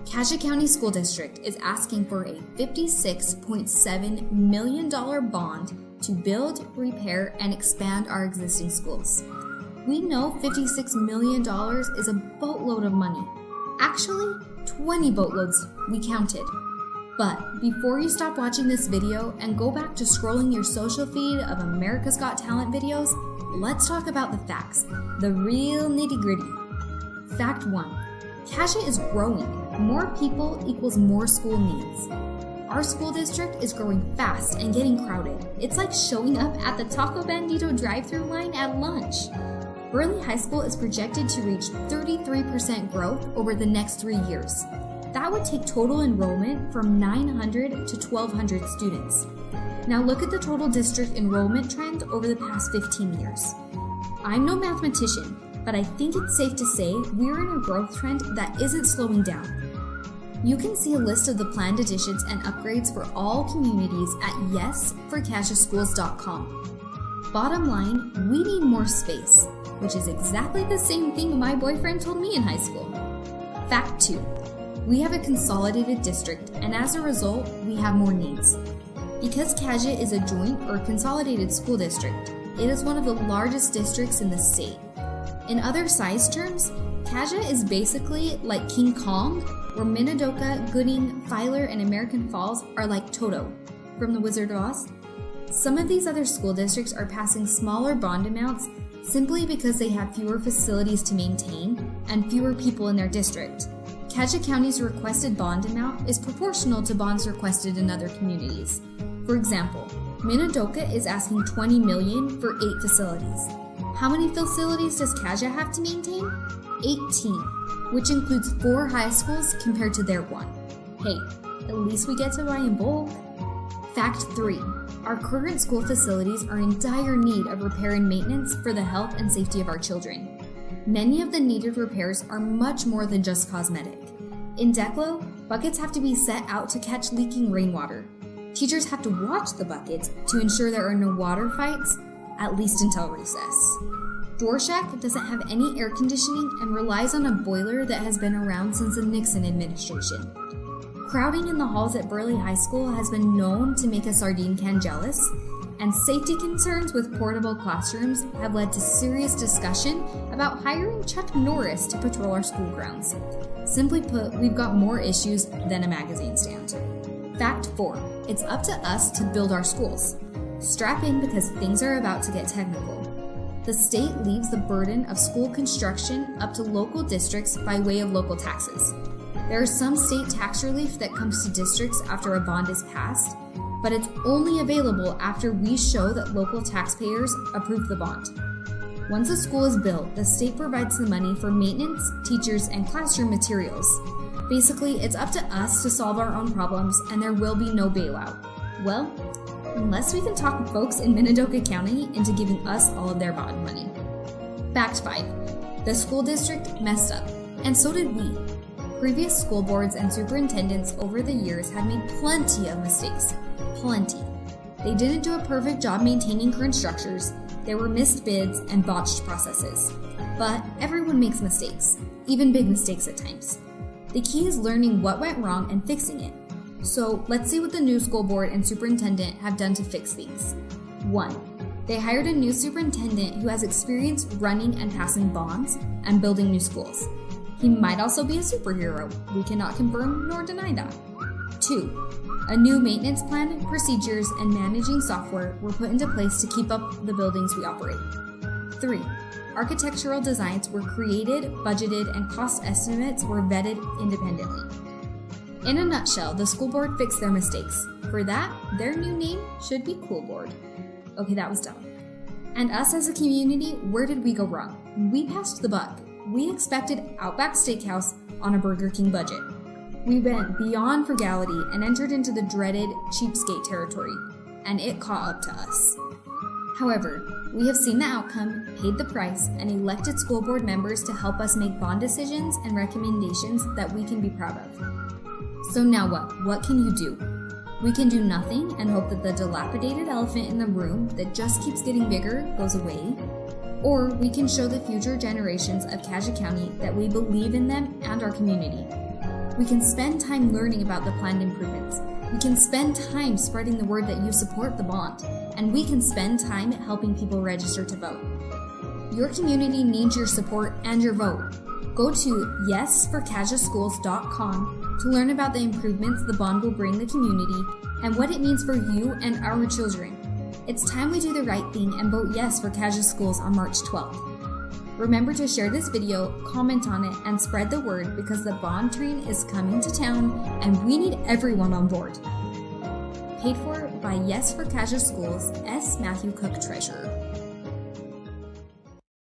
Cassia County School District is asking for a $56.7 million bond to build, repair, and expand our existing schools. We know $56 million is a boatload of money. Actually, 20 boatloads, we counted. But before you stop watching this video and go back to scrolling your social feed of America's Got Talent videos, let's talk about the facts, the real nitty-gritty. Fact 1. Cassia is growing. More people equals more school needs. Our school district is growing fast and getting crowded. It's like showing up at the Taco Bandito drive-thru line at lunch. Burley High School is projected to reach 33% growth over the next 3 years. That would take total enrollment from 900 to 1,200 students. Now look at the total district enrollment trend over the past 15 years. I'm no mathematician, but I think it's safe to say we're in a growth trend that isn't slowing down. You can see a list of the planned additions and upgrades for all communities at yesforcassiaschools.com. Bottom line, we need more space, which is exactly the same thing my boyfriend told me in high school. Fact 2. We have a consolidated district, and as a result, we have more needs. Because Cassia is a joint or consolidated school district, it is one of the largest districts in the state. In other size terms, Cassia is basically like King Kong, where Minidoka, Gooding, Filer, and American Falls are like Toto from The Wizard of Oz. Some of these other school districts are passing smaller bond amounts simply because they have fewer facilities to maintain and fewer people in their district. Cassia County's requested bond amount is proportional to bonds requested in other communities. For example, Minidoka is asking $20 million for 8 facilities. How many facilities does Cassia have to maintain? 18, which includes 4 high schools compared to their 1. Hey, at least we get to buy in bulk. Fact 3. Our current school facilities are in dire need of repair and maintenance for the health and safety of our children. Many of the needed repairs are much more than just cosmetic. In Declo, buckets have to be set out to catch leaking rainwater. Teachers have to watch the buckets to ensure there are no water fights, at least until recess. Dworshak doesn't have any air conditioning and relies on a boiler that has been around since the Nixon administration. Crowding in the halls at Burley High School has been known to make a sardine can jealous, and safety concerns with portable classrooms have led to serious discussion about hiring Chuck Norris to patrol our school grounds. Simply put, we've got more issues than a magazine stand. Fact 4. It's up to us to build our schools. Strap in because things are about to get technical. The state leaves the burden of school construction up to local districts by way of local taxes. There is some state tax relief that comes to districts after a bond is passed, but it's only available after we show that local taxpayers approve the bond. Once a school is built, the state provides the money for maintenance, teachers, and classroom materials. Basically, it's up to us to solve our own problems, and there will be no bailout. Well, unless we can talk folks in Minidoka County into giving us all of their bond money. Fact 5. The school district messed up, and so did we. Previous school boards and superintendents over the years have made plenty of mistakes. Plenty. They didn't do a perfect job maintaining current structures, there were missed bids and botched processes. But everyone makes mistakes, even big mistakes at times. The key is learning what went wrong and fixing it. So let's see what the new school board and superintendent have done to fix things. 1. They hired a new superintendent who has experience running and passing bonds and building new schools. He might also be a superhero. We cannot confirm nor deny that. 2. A new maintenance plan, procedures, and managing software were put into place to keep up the buildings we operate. 3. Architectural designs were created, budgeted, and cost estimates were vetted independently. In a nutshell, the school board fixed their mistakes. For that, their new name should be Cool Board. Okay, that was dumb. And us as a community, where did we go wrong? We passed the buck. We expected Outback Steakhouse on a Burger King budget. We went beyond frugality and entered into the dreaded cheapskate territory, and it caught up to us. However, we have seen the outcome, paid the price, and elected school board members to help us make bond decisions and recommendations that we can be proud of. So now what? What can you do? We can do nothing and hope that the dilapidated elephant in the room that just keeps getting bigger goes away. Or we can show the future generations of Cassia County that we believe in them and our community. We can spend time learning about the planned improvements. We can spend time spreading the word that you support the bond. And we can spend time helping people register to vote. Your community needs your support and your vote. Go to yesforcassiaschools.com to learn about the improvements the bond will bring the community and what it means for you and our children. It's time we do the right thing and vote yes for Cassia Schools on March 12th. Remember to share this video, comment on it, and spread the word because the bond train is coming to town and we need everyone on board. Paid for by Yes for Cassia Schools, S. Matthew Cook, Treasurer.